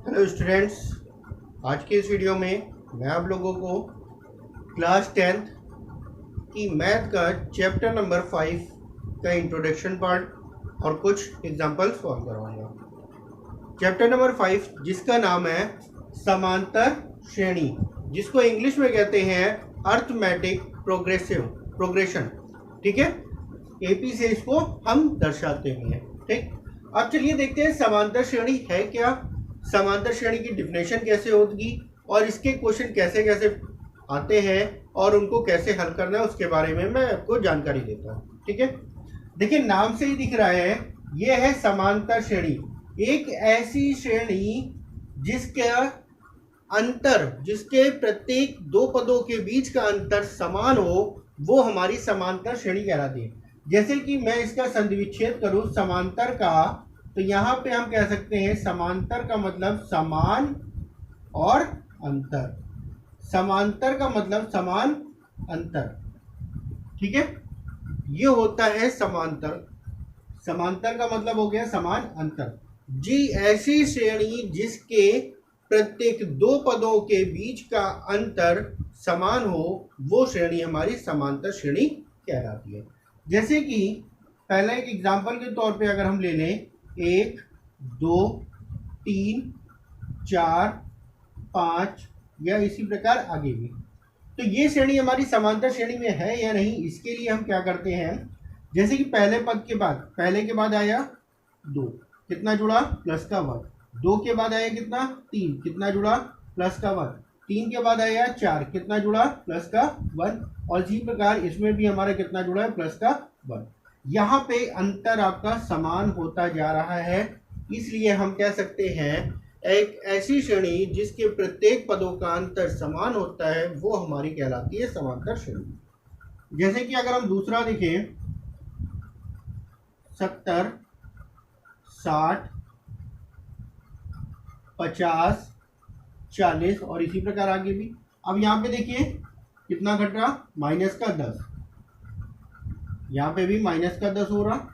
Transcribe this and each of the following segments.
Hello students, आज के इस वीडियो में मैं आप लोगों को क्लास 10th की मैथ का चैप्टर नंबर 5 का इंट्रोडक्शन पार्ट और कुछ एग्जांपल्स सॉल्व करवाऊंगा। चैप्टर नंबर 5 जिसका नाम है समांतर श्रेणी, जिसको इंग्लिश में कहते हैं अर्थमेटिक प्रोग्रेशन। ठीक है, एपी से इसको हम दर्शाते हैं। ठीक, अब चलिए देखते हैं समांतर श्रेणी है क्या, समांतर श्रेणी की डिफिनेशन कैसे होगी और इसके क्वेश्चन कैसे कैसे आते हैं और उनको कैसे हल करना है उसके बारे में मैं आपको जानकारी देता हूँ। ठीक है, देखिए नाम से ही दिख रहा है, ये है समांतर श्रेणी, एक ऐसी श्रेणी जिसके प्रत्येक दो पदों के बीच का अंतर समान हो, वो हमारी समांतर श्रेणी कहलाती है। जैसे कि मैं इसका संधिविच्छेद करूं समांतर का, तो यहां पे हम कह सकते हैं समांतर का मतलब समान और अंतर, समांतर का मतलब समान अंतर। ठीक है, ये होता है समांतर, समांतर का मतलब हो गया समान अंतर। जी ऐसी श्रेणी जिसके प्रत्येक दो पदों के बीच का अंतर समान हो, वो श्रेणी हमारी समांतर श्रेणी कहलाती है। जैसे कि पहला एक एग्जांपल के तौर पे अगर हम ले लें, 1 2 3 4 5 या इसी प्रकार आगे भी, तो ये श्रेणी हमारी समांतर श्रेणी में है या नहीं, इसके लिए हम क्या करते हैं, जैसे कि पहले पद के बाद, पहले के बाद आया 2, कितना जुड़ा प्लस का 1, 2 के बाद आया कितना 3, कितना जुड़ा प्लस का 1, 3 के बाद आया 4, कितना जुड़ा प्लस का 1, और इसी प्रकार इसमें भी हमारा कितना जुड़ा है प्लस का 1। यहाँ पे अंतर आपका समान होता जा रहा है, इसलिए हम कह सकते हैं एक ऐसी श्रेणी जिसके प्रत्येक पदों का अंतर समान होता है वो हमारी कहलाती है समांतर श्रेणी। जैसे कि अगर हम दूसरा देखें, 70 60 50 40 और इसी प्रकार आगे भी। अब यहाँ पे देखिए कितना घट रहा, माइनस का 10, यहाँ पे भी माइनस का 10 हो रहा,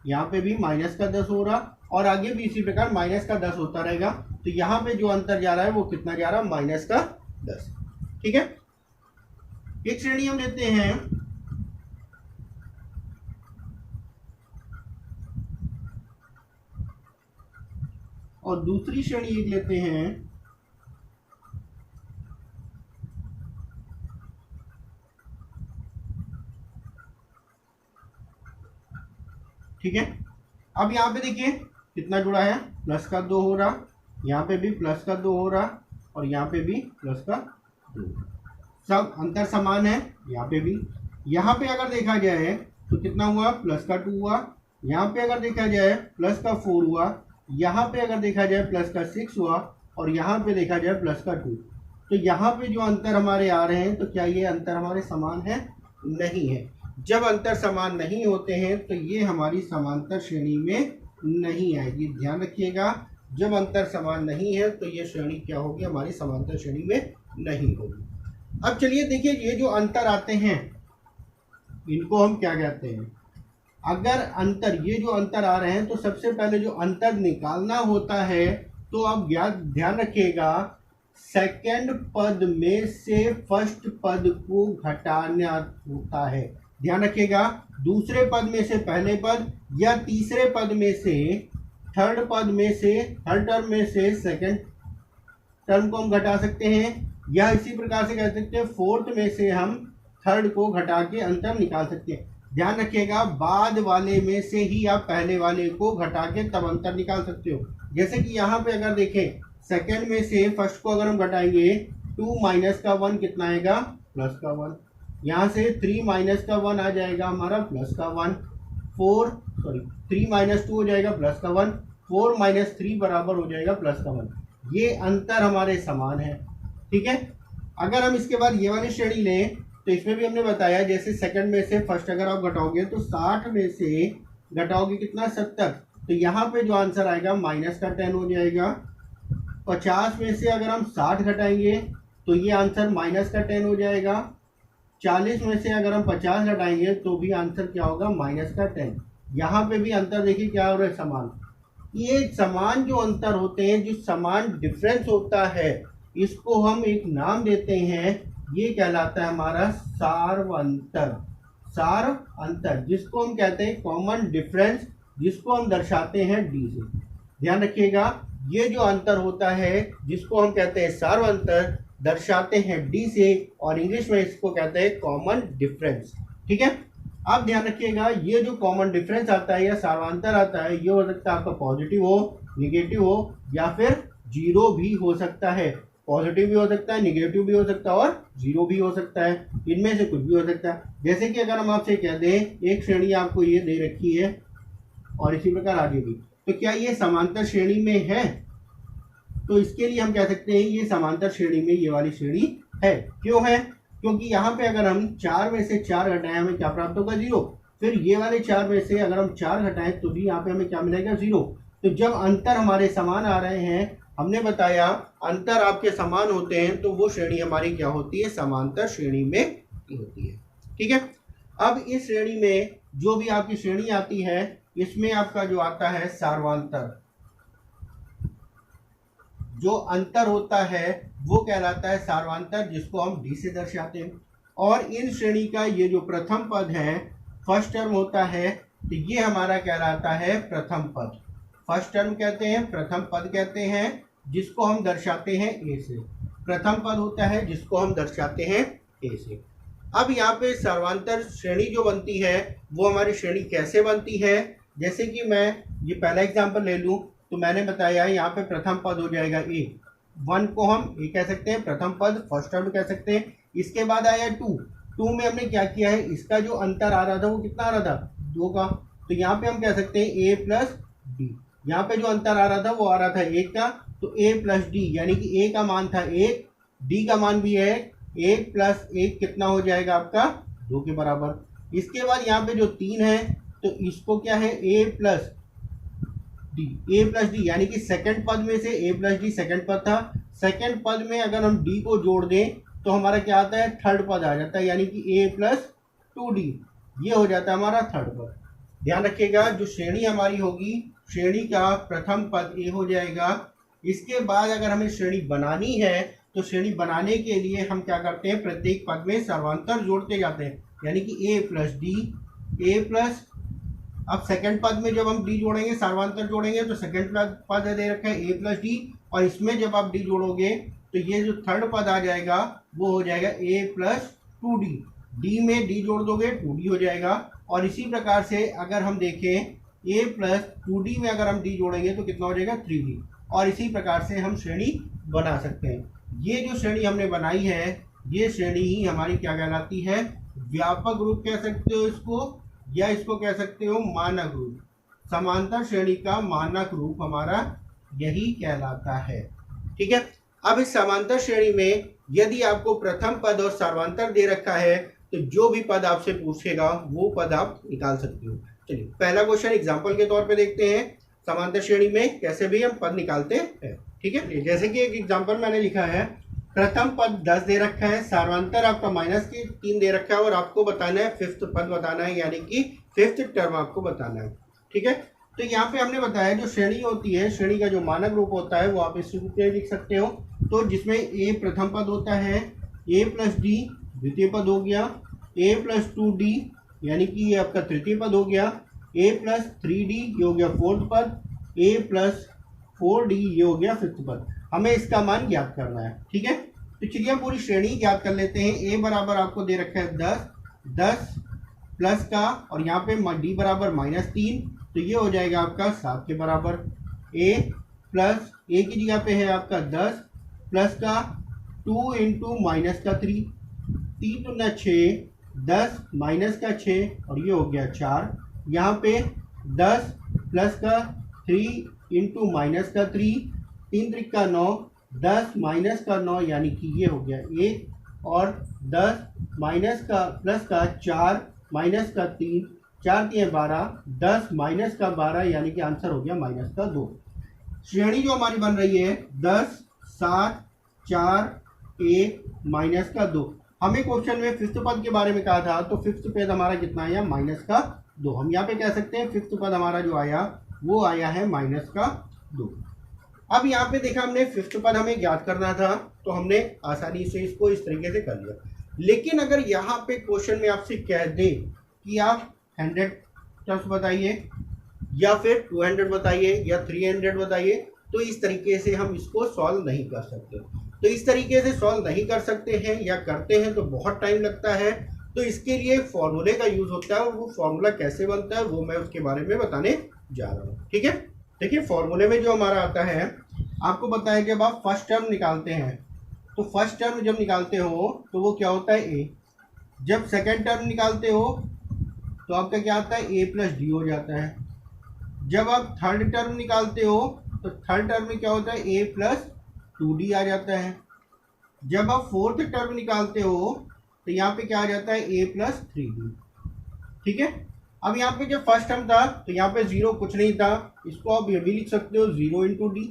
यहाँ पे भी माइनस का 10 हो रहा, और आगे भी इसी प्रकार माइनस का 10 होता रहेगा। तो यहाँ पे जो अंतर जा रहा है वो कितना जा रहा है, माइनस का 10। ठीक है, एक श्रेणी हम लेते हैं और दूसरी श्रेणी एक लेते हैं, ठीक है। अब यहाँ पे देखिए कितना जुड़ा है, प्लस का 2 हो रहा, यहाँ पे भी प्लस का 2 हो रहा, और यहाँ पे भी प्लस का 2, सब अंतर समान है। यहाँ पे भी, यहाँ पे अगर देखा जाए तो कितना हुआ, प्लस का 2 हुआ, यहाँ पे अगर देखा जाए प्लस का 4 हुआ, यहाँ पे अगर देखा जाए प्लस का 6 हुआ, और यहाँ पे देखा जाए प्लस का 2। तो यहाँ पे जो अंतर हमारे आ रहे हैं, तो क्या ये अंतर हमारे समान है? नहीं है। जब अंतर समान नहीं होते हैं तो ये हमारी समांतर श्रेणी में नहीं आएगी, ध्यान रखिएगा। जब अंतर समान नहीं है तो ये श्रेणी क्या होगी, हमारी समांतर श्रेणी में नहीं होगी। अब चलिए देखिए, ये जो अंतर आते हैं इनको हम क्या कहते हैं। अगर अंतर, ये जो अंतर आ रहे हैं, तो सबसे पहले जो अंतर निकालना होता है, तो आप ध्यान रखिएगा, सेकंड पद में से फर्स्ट पद को घटाना होता है। ध्यान रखिएगा, दूसरे पद में से पहले पद, या तीसरे पद में से थर्ड पद में से, थर्ड टर्म में से सेकंड टर्म को हम घटा सकते हैं, या इसी प्रकार से कह सकते हैं फोर्थ में से हम थर्ड को घटा के अंतर निकाल सकते हैं। ध्यान रखिएगा, बाद वाले में से ही आप पहले वाले को घटा के तब अंतर निकाल सकते हो। जैसे कि यहाँ पे अगर देखें, सेकंड में से फर्स्ट को अगर हम घटाएंगे, 2 माइनस का 1 कितना आएगा, प्लस का 1, यहाँ से 3 माइनस का 1 आ जाएगा हमारा प्लस का 1, 3 माइनस 2 हो जाएगा प्लस का 1, 4 माइनस 3 बराबर हो जाएगा प्लस का 1। ये अंतर हमारे समान है। ठीक है, अगर हम इसके बाद ये वाली श्रेणी लें, तो इसमें भी हमने बताया, जैसे सेकंड में से फर्स्ट अगर आप घटाओगे तो 60 में से घटाओगे कितना, 70, तो यहाँ पे जो आंसर आएगा माइनस का 10 हो जाएगा। 50 में से अगर हम 60 घटाएंगे तो ये आंसर माइनस का 10 हो जाएगा। 40 में से अगर हम 50 घटाएंगे तो भी आंसर क्या होगा, माइनस का 10। यहाँ पे भी अंतर देखिए क्या हो रहा है, समान। ये समान जो अंतर होते हैं, जो समान डिफरेंस होता है, इसको हम एक नाम देते हैं, ये कहलाता है हमारा सार्व अंतर। सार्व अंतर जिसको हम कहते हैं कॉमन डिफरेंस, जिसको हम दर्शाते हैं डी से। ध्यान रखिएगा, ये जो अंतर होता है जिसको हम कहते हैं सार्व अंतर, दर्शाते हैं डी से, और इंग्लिश में इसको कहते हैं कॉमन डिफरेंस। ठीक है, आप ध्यान रखिएगा, ये जो कॉमन डिफरेंस आता है या सार्वांतर आता है, ये हो सकता है आपका पॉजिटिव हो, निगेटिव हो, या फिर जीरो भी हो सकता है। पॉजिटिव भी हो सकता है, निगेटिव भी हो सकता है, और जीरो भी हो सकता है। इनमें से कुछ भी हो सकता है। जैसे कि अगर हम आपसे कह दें एक श्रेणी आपको ये दे रखी है और इसी प्रकार आगे भी, तो क्या ये समांतर श्रेणी में है? तो इसके लिए हम कह सकते हैं ये समांतर श्रेणी में ये वाली श्रेणी है। क्यों है? क्योंकि यहाँ पे अगर हम 4 में से 4 घटाएं, हमें क्या प्राप्त होगा? 0। फिर ये वाले 4 में से अगर हम 4 घटाएं तो भी यहाँ पे हमें क्या मिलेगा? 0। तो जब अंतर हमारे समान आ रहे हैं, हमने बताया अंतर आपके समान होते हैं, तो वो श्रेणी हमारी क्या होती है? समांतर श्रेणी में होती है। ठीक है, अब इस श्रेणी में जो भी आपकी श्रेणी आती है, इसमें आपका जो आता है सार्वांतर, जो अंतर होता है वो कहलाता है सार्वांतर, जिसको हम डी से दर्शाते हैं। और इन श्रेणी का ये जो प्रथम पद है, फर्स्ट टर्म होता है, तो ये हमारा कहलाता है प्रथम पद। फर्स्ट टर्म कहते हैं, प्रथम पद कहते हैं, जिसको हम दर्शाते हैं ए से। प्रथम पद होता है जिसको हम दर्शाते हैं ए से। अब यहाँ पे सर्वांतर श्रेणी जो बनती है, वो हमारी श्रेणी कैसे बनती है? जैसे कि मैं ये पहला एग्जांपल ले लूँ, तो मैंने बताया यहाँ पे प्रथम पद हो जाएगा ए। 1 को हम ए कह सकते हैं, प्रथम पद फर्स्ट टर्म कह सकते हैं। इसके बाद आया 2 में हमने क्या किया है, इसका जो अंतर आ रहा था वो कितना आ रहा था? 2 का। तो यहाँ पे हम कह सकते हैं ए प्लस डी। यहाँ पे जो अंतर आ रहा था वो आ रहा था 1 का, तो ए प्लस डी, यानी कि ए का मान था 1, डी का मान भी है 1 प्लस 1 कितना हो जाएगा आपका? 2 के बराबर। इसके बाद यहाँ पे जो 3 है, तो इसको क्या है? ए प्लस डी, यानी कि सेकंड पद में से ए प्लस डी सेकंड पद था। सेकंड पद में अगर हम डी को जोड़ दें तो हमारा क्या आता है? थर्ड पद आ जाता है, यानी कि ए प्लस 2d, ये हो जाता है हमारा थर्ड पद। ध्यान रखिएगा, जो श्रेणी हमारी होगी, श्रेणी का प्रथम पद ए हो जाएगा। इसके बाद अगर हमें श्रेणी बनानी है, तो श्रेणी बनाने के लिए हम क्या करते हैं? प्रत्येक पद में सर्वांतर जोड़ते जाते हैं, यानी कि ए प्लस डी, ए प्लस, अब सेकंड पद में जब हम डी जोड़ेंगे, सर्वांतर जोड़ेंगे, तो सेकंड पद दे रखा है ए प्लस डी, और इसमें जब आप डी जोड़ोगे तो ये जो थर्ड पद आ जाएगा वो हो जाएगा ए प्लस 2d। डी में डी जोड़ दोगे 2d हो जाएगा। और इसी प्रकार से अगर हम देखें ए प्लस 2d में अगर हम डी जोड़ेंगे तो कितना हो जाएगा? 3d। और इसी प्रकार से हम श्रेणी बना सकते हैं। ये जो श्रेणी हमने बनाई है, ये श्रेणी ही हमारी क्या कहलाती है? व्यापक रूप कह सकते हो इसको, या इसको कह सकते हो मानक रूप। समांतर श्रेणी का मानक रूप हमारा यही कहलाता है। ठीक है, अब इस समांतर श्रेणी में यदि आपको प्रथम पद और सर्वांतर दे रखा है, तो जो भी पद आपसे पूछेगा वो पद आप निकाल सकते हो। चलिए पहला क्वेश्चन एग्जांपल के तौर पे देखते हैं, समांतर श्रेणी में कैसे भी हम पद निकालते हैं। ठीक है, जैसे कि एक एग्जांपल मैंने लिखा है, प्रथम पद 10 दे रखा है, सर्वांतर आपका -3 दे रखा है, और आपको बताना है फिफ्थ पद बताना है, यानी कि फिफ्थ टर्म आपको बताना है। ठीक है, तो यहाँ पे हमने बताया जो श्रेणी होती है, श्रेणी का जो मानक रूप होता है वो आप इस रूप में लिख सकते हो। तो जिसमें ए प्रथम पद होता है, ए प्लस डी द्वितीय पद हो गया, ए प्लस 2d यानी कि ये आपका तृतीय पद हो गया, ए प्लस 3d ये हो गया फोर्थ पद, ए प्लस 4d ये हो गया फिफ्थ पद। हमें इसका मान ज्ञात करना है। ठीक है, तो चलिए हम पूरी श्रेणी ज्ञात कर लेते हैं। ए बराबर आपको दे रखा है 10 प्लस का, और यहाँ पे डी बराबर -3, तो ये हो जाएगा आपका 7 के बराबर। ए प्लस ए की जगह पे है आपका 10 प्लस का 2 इंटू माइनस का 3, 3 दूना 6, 10 माइनस का 6, और ये हो गया 4। यहाँ पे 10 प्लस का 3 इंटू माइनस का 3, 3 त्रिका 9, 10 माइनस का 9 यानी कि ये हो गया 1, और 10 माइनस का प्लस का 4 माइनस का 3, 4 3 12, 10 माइनस का 12 यानी कि आंसर हो गया -2। श्रेणी जो हमारी बन रही है 10 7 4 1 -2। हमें क्वेश्चन में फिफ्थ पद के बारे में कहा था, तो फिफ्थ पद हमारा कितना आया? -2। हम यहाँ पे कह सकते हैं फिफ्थ पद हमारा जो आया वो आया है -2। अब यहाँ पे देखा हमने फिफ्थ पद हमें ज्ञात करना था, तो हमने आसानी से इसको इस तरीके से कर लिया। लेकिन अगर यहाँ पे क्वेश्चन में आपसे कह दे कि आप 100 टर्म्स बताइए या फिर 200 बताइए या 300 बताइए, तो इस तरीके से हम इसको सॉल्व नहीं कर सकते। तो इस तरीके से सॉल्व नहीं कर सकते हैं या करते हैं तो बहुत टाइम लगता है। तो इसके लिए फॉर्मूले का यूज होता है, और वो फॉर्मूला कैसे बनता है वो मैं उसके बारे में बताने जा रहा हूँ। ठीक है, देखिए फॉर्मूले में जो हमारा आता है, आपको पता है जब आप फर्स्ट टर्म निकालते हैं तो फर्स्ट टर्म जब निकालते हो तो वो क्या होता है ए। जब सेकेंड टर्म निकालते हो तो आपका क्या आता है ए प्लस डी हो जाता है। जब आप थर्ड टर्म निकालते हो तो थर्ड टर्म में क्या होता है ए प्लस 2d आ जाता है। जब आप फोर्थ टर्म निकालते हो तो यहाँ पे क्या आ जाता है ए प्लस 3d। ठीक है, अब यहाँ पे जब फर्स्ट टर्म था तो यहाँ पे जीरो कुछ नहीं था, इसको आप ये भी लिख सकते हो 0 इंटू डी।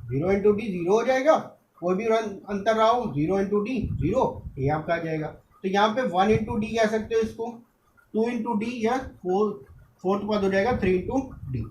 0 इंटू डी 0 हो जाएगा, कोई भी अंतर रहा हो 0 इंटू डी 0, ये आपका आ जाएगा। तो यहाँ पे 1 इंटू डी कह सकते हो इसको, 2 इंटू डी या फोर्थ पद हो जाएगा 3 इंटू डी।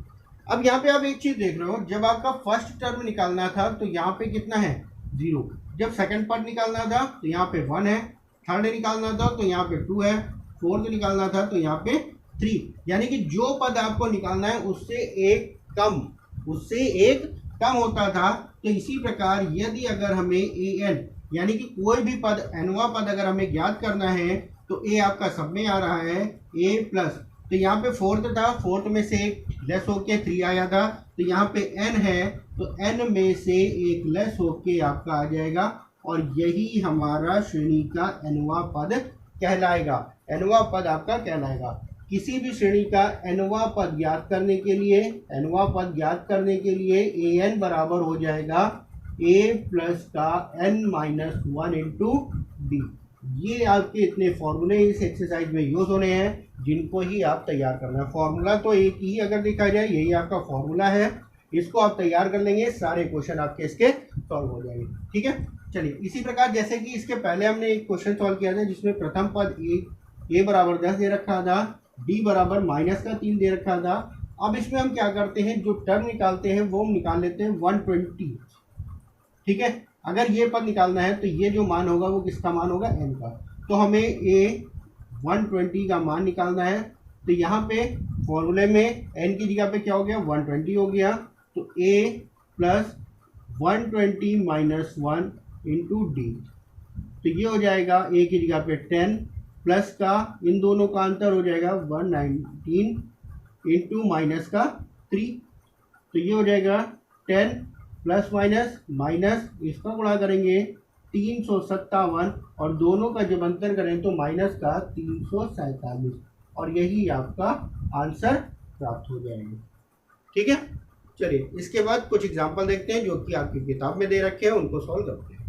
अब यहाँ पे आप एक चीज देख रहे हो, जब आपका फर्स्ट टर्म निकालना था तो यहाँ पे कितना है 0। जब सेकंड पद निकालना था तो यहाँ पे 1 है, थर्ड निकालना था तो यहाँ पे 2 है, फोर्थ निकालना था तो यहाँ पे 3। यानी कि जो पद आपको निकालना है उससे एक कम होता था। तो इसी प्रकार यदि अगर हमें an यानी कि कोई भी पद nवां पद अगर हमें ज्ञात करना है तो a आपका सब में आ रहा है a प्लस, तो यहाँ पे फोर्थ था, फोर्थ में से एक लेस होके 3 आया था, तो यहाँ पे n है तो n में से एक लेस होके आपका आ जाएगा, और यही हमारा श्रेणी का nवां पद कहलाएगा। nवां पद आपका कहलाएगा। किसी भी श्रेणी का nवां पद ज्ञात करने के लिए an बराबर हो जाएगा a प्लस का n-1 इंटू डी। ये आपके इतने फॉर्मूले इस एक्सरसाइज में यूज होने हैं जिनको ही आप तैयार करना है। फॉर्मूला तो एक ही अगर देखा जाए यही आपका फॉर्मूला है, इसको आप तैयार कर लेंगे, सारे क्वेश्चन आपके इसके सॉल्व हो जाएंगे। ठीक है, चलिए इसी प्रकार जैसे कि इसके पहले हमने एक क्वेश्चन सॉल्व किया था जिसमें प्रथम पद ए बराबर 10 दे रखा था, डी बराबर -3 दे रखा था। अब इसमें हम क्या करते हैं, जो टर्म निकालते हैं वो हम निकाल लेते हैं 120। ठीक है, अगर ये पद निकालना है तो ये जो मान होगा वो किसका मान होगा n का, तो हमें a 120 का मान निकालना है। तो यहाँ पे फॉर्मूले में n की जगह पे क्या हो गया 120 हो गया, तो a plus 120 minus 1 into D, तो ये हो जाएगा a की जगह पे 10 प्लस का इन दोनों का अंतर हो जाएगा 119 इंटू माइनस का 3, तो ये हो जाएगा 10 प्लस माइनस इसका गुणा करेंगे 357 और दोनों का जब अंतर करें तो माइनस का 347, और यही आपका आंसर प्राप्त हो जाएगा। ठीक है, चलिए इसके बाद कुछ एग्जांपल देखते हैं जो कि आपकी किताब में दे रखे हैं, उनको सॉल्व करते हैं।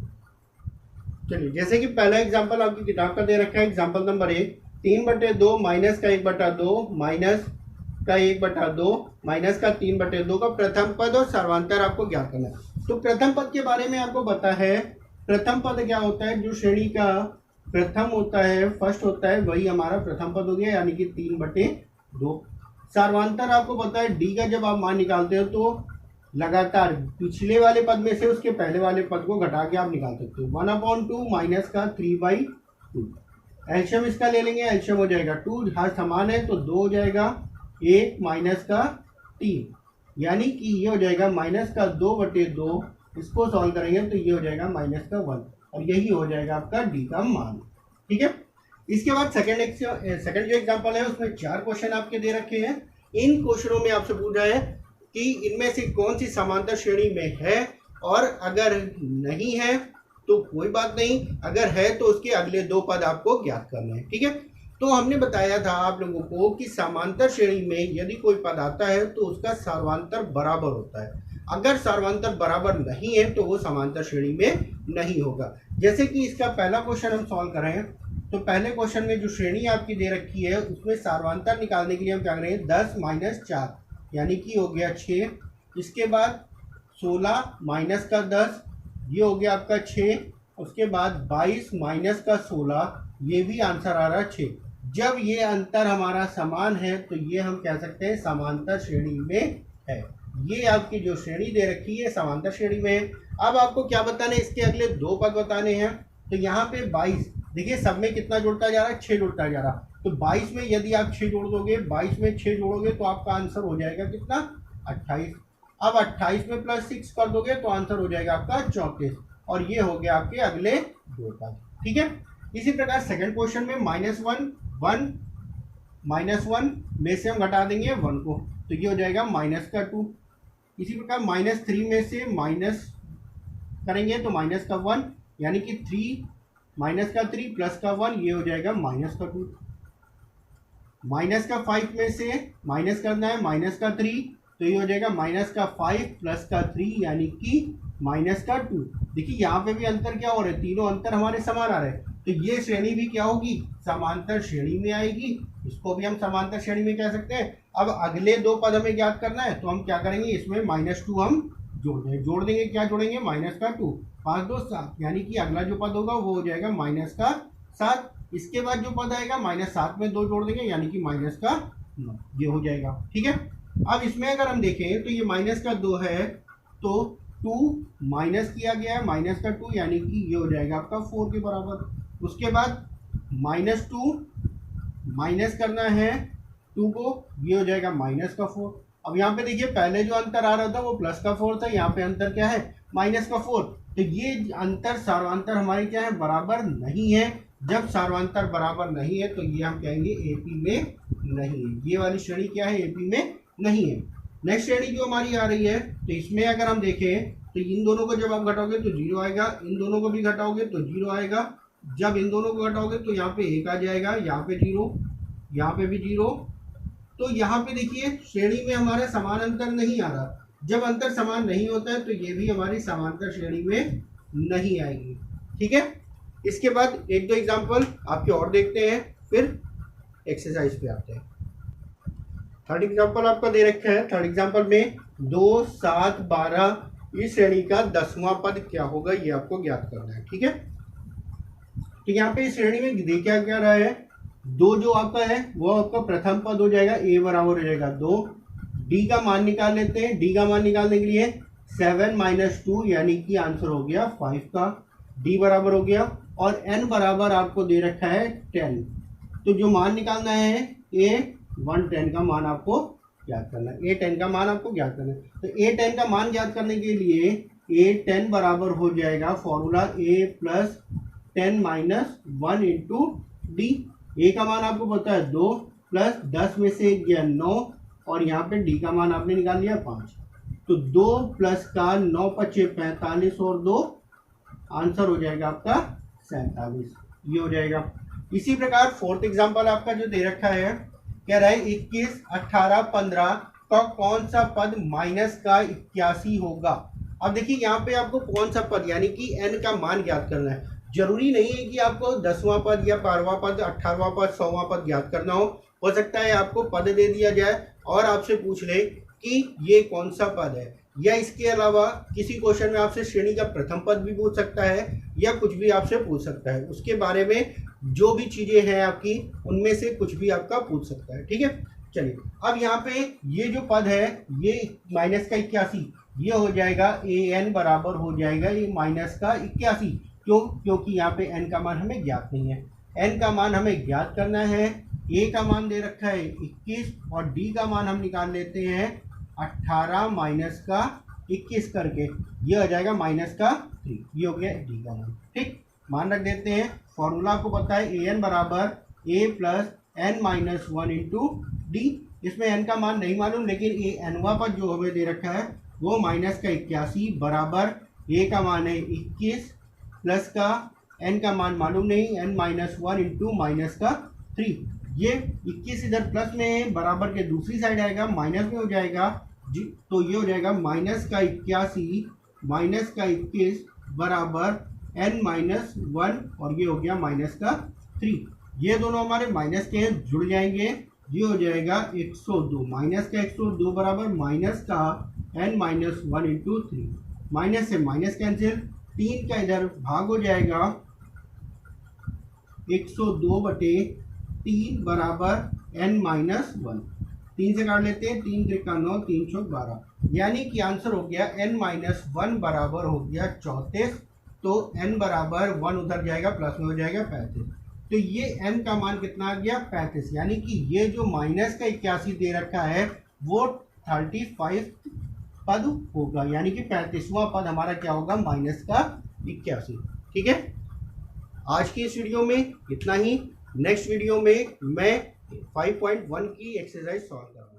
चलिए जैसे कि पहला एग्जांपल आपकी किताब का दे रखा है, एग्जांपल नंबर 1, 3/2 माइनस का 1/2 माइनस का 1/2 माइनस का 3/2 का प्रथम पद और सर्वांतर आपको ज्ञात करना है। तो प्रथम पद के बारे में आपको पता है, प्रथम पद क्या होता है, जो श्रेणी का प्रथम होता है, फर्स्ट होता है, वही हमारा प्रथम पद हो गया, यानी कि 3/2। सर्वांतर आपको पता है, डी का जब आप मान निकालते हो तो लगातार पिछले वाले पद में से उसके पहले वाले पद को घटा के आप निकाल सकते हो। 1/2 माइनस का 3/2। एलशियम इसका ले लेंगे, एलशियम हो जाएगा 2, हर समान है तो 2 हो जाएगा, 1 माइनस का 3, यानी कि ये हो जाएगा माइनस का 2/2। इसको सॉल्व करेंगे तो ये हो जाएगा माइनस का 1, और यही हो जाएगा आपका डी का मान। ठीक है, इसके बाद सेकंड जो एग्जांपल है उसमें 4 क्वेश्चन आपके दे रखे हैं। इन क्वेश्चनों में आपसे पूछा है कि इनमें से कौन सी समांतर श्रेणी में है, और अगर नहीं है तो कोई बात नहीं, अगर है तो उसके अगले 2 पद आपको ज्ञात करने हैं। ठीक है, तो हमने बताया था आप लोगों को कि समांतर श्रेणी में यदि कोई पद आता है तो उसका सर्वांतर बराबर होता है। अगर सर्वांतर बराबर नहीं है तो वो समांतर श्रेणी में नहीं होगा। जैसे कि इसका पहला क्वेश्चन हम सॉल्व करें तो पहले क्वेश्चन में जो श्रेणी आपकी दे रखी है उसमें सर्वांतर निकालने के लिए हम क्या करेंगे, 10 माइनस 4 यानी कि हो गया 6। इसके बाद 16 माइनस का 10, ये हो गया आपका 6। उसके बाद 22 माइनस का 16, ये भी आंसर आ रहा है 6। जब ये अंतर हमारा समान है तो ये हम कह सकते हैं समांतर श्रेणी में है। ये आपकी जो श्रेणी दे रखी है समांतर श्रेणी में है। अब आपको क्या बताना है, इसके अगले दो पद बताने हैं। तो यहाँ पे 22, देखिए सब में कितना जुड़ता जा रहा है, 6 जुड़ता जा रहा। तो 22 में यदि आप 6 जोड़ दोगे, 22 में 6 जोड़ोगे तो आपका आंसर हो जाएगा कितना, 28। अब 28 में +6 कर दोगे तो आंसर हो जाएगा आपका 34। और ये हो गया आपके अगले दो पद। ठीक है। इसी प्रकार सेकंड क्वेश्चन में -1 में से हम घटा देंगे 1 को, तो ये हो जाएगा -2। इसी प्रकार -3 में से माइनस करेंगे तो -1, यानी कि 3 -3 +1, ये हो जाएगा -2। -5 में से माइनस करना है -3, तो ये हो जाएगा -5 +3, यानी कि -2। देखिए यहाँ पे भी अंतर क्या हो रहा है, तीनों अंतर हमारे समान आ रहे हैं। तो ये श्रेणी भी क्या होगी, समांतर श्रेणी में आएगी। इसको भी हम समांतर श्रेणी में कह सकते हैं। अब अगले दो पद हमें ज्ञात करना है, तो हम क्या करेंगे, इसमें -2 हम जोड़ देंगे। क्या जोड़ेंगे, -2, 5 2 7, यानी कि अगला जो पद होगा वो हो जाएगा -7। इसके बाद जो पद आएगा -7 में 2 जोड़ देंगे, यानी कि -9, ये हो जाएगा। ठीक है। अब इसमें अगर हम देखें तो ये -2 है, तो 2 माइनस किया गया है, -2, यानी कि ये हो जाएगा आपका 4 के बराबर। उसके बाद -2 माइनस करना है 2 को, ये हो जाएगा -4। अब यहाँ पे देखिए पहले जो अंतर आ रहा था वो +4 था, यहाँ पे अंतर क्या है, -4। तो ये अंतर सार्वांतर हमारे क्या है, बराबर नहीं है। जब सार्वांतर बराबर नहीं है तो ये हम कहेंगे एपी में नहीं है। ये वाली श्रेणी क्या है, एपी में नहीं है। नेक्स्ट श्रेणी जो हमारी आ रही है, तो इसमें अगर हम देखें तो इन दोनों को जब आप घटाओगे तो 0 आएगा, इन दोनों को भी घटाओगे तो 0 आएगा। जब इन दोनों को घटाओगे तो यहाँ पे 1 आ जाएगा, यहाँ पे 0, यहाँ पे भी 0। तो यहाँ पे देखिए श्रेणी में हमारा समान अंतर नहीं आ रहा। जब अंतर समान नहीं होता है तो ये भी हमारी समांतर श्रेणी में नहीं आएगी। ठीक है। इसके बाद एक दो एग्जाम्पल आपके और देखते हैं, फिर एक्सरसाइज पे आते हैं। थर्ड एग्जाम्पल आपका दे रखा है। थर्ड एग्जाम्पल में 2 7 12 इस श्रेणी का 10वां पद क्या होगा, ये आपको ज्ञात करना है। ठीक है। तो यहाँ पे इस श्रेणी में देखा क्या रहा है, 2 जो आपका है वो आपका प्रथम पद हो जाएगा, a बराबर हो जाएगा 2। d का मान निकाल लेते हैं। d का मान निकालने के लिए 7 - 2, यानी कि आंसर हो गया 5 का। d बराबर हो गया, और n बराबर आपको दे रखा है 10। तो जो मान निकालना है a110 का मान आपको ज्ञात करना है। a10 का मान आपको ज्ञात करना है। तो a10 का मान ज्ञात करने के लिए a10 बराबर हो जाएगा फॉर्मूला a + 10 - 1 × d। a का मान आपको पता है 2, प्लस 10 में से 1 गया 9, और यहाँ पे d का मान आपने निकाल लिया 5। तो 2 + का 9 × 5 = 45, और 2 आंसर हो जाएगा आपका 47। ये हो जाएगा। इसी प्रकार फोर्थ एग्जांपल आपका जो दे रखा है, कह रहा है 21 18 15 का कौन सा पद -81 होगा। अब देखिए यहाँ पे आपको कौन सा पद, यानी कि n का मान ज्ञात करना है। जरूरी नहीं है कि आपको 10वां पद या 12वां पद, 18वां पद, 100वां पद ज्ञात करना हो सकता है आपको पद दे दिया जाए और आपसे पूछ ले कि ये कौन सा पद है, या इसके अलावा किसी क्वेश्चन में आपसे श्रेणी का प्रथम पद भी पूछ सकता है, या कुछ भी आपसे पूछ सकता है। उसके बारे में जो भी चीजें हैं आपकी, उनमें से कुछ भी आपका पूछ सकता है। ठीक है। चलिए अब यहाँ पे ये जो पद है, ये -81, ये हो जाएगा an बराबर हो जाएगा ये -81। क्यों? क्योंकि यहाँ पे n का मान हमें ज्ञात नहीं है। n का मान हमें ज्ञात करना है। a का मान दे रखा है 21, और d का मान हम निकाल लेते हैं 18 - 21 करके, ये हो जाएगा -3। ये हो गया d का मान। ठीक, मान रख देते हैं। फॉर्मूला आपको पता है an बराबर a + n - 1 × d। इसमें n का मान नहीं मालूम, लेकिन ये nवां पद जो हमें दे रखा है वो -81 बराबर a का मान है 21, प्लस का n का मान मालूम नहीं, n - 1 × -3। ये 21 इधर प्लस में बराबर के दूसरी साइड आएगा, माइनस में हो जाएगा जी। तो ये हो जाएगा -81 - 21 बराबर n - 1, और ये हो गया -3। ये दोनों हमारे माइनस के हैं, जुड़ जाएंगे, ये हो जाएगा 102। -102 बराबर -n - 1 × 3। माइनस से माइनस कैंसिल, 3 का इधर भाग हो जाएगा, 102/3 बराबर n - 1। 3 से काट लेते हैं, 3 त्रिका 9, 3 चौक 12, यानी कि आंसर हो गया n-1 बराबर हो गया 34। तो n बराबर 1 उधर जाएगा, प्लस में हो जाएगा 35। तो ये n का मान कितना आ गया 35, यानी कि ये जो माइनस का 81 दे रखा है वो 35 पद होगा, यानी कि 35वां पद हमारा क्या होगा माइनस का 81। ठीक है, आज की इस वीडियो में इतना ही। नेक्स्ट वीडियो में मैं 5.1 की एक्सरसाइज सॉल्व करूँगा।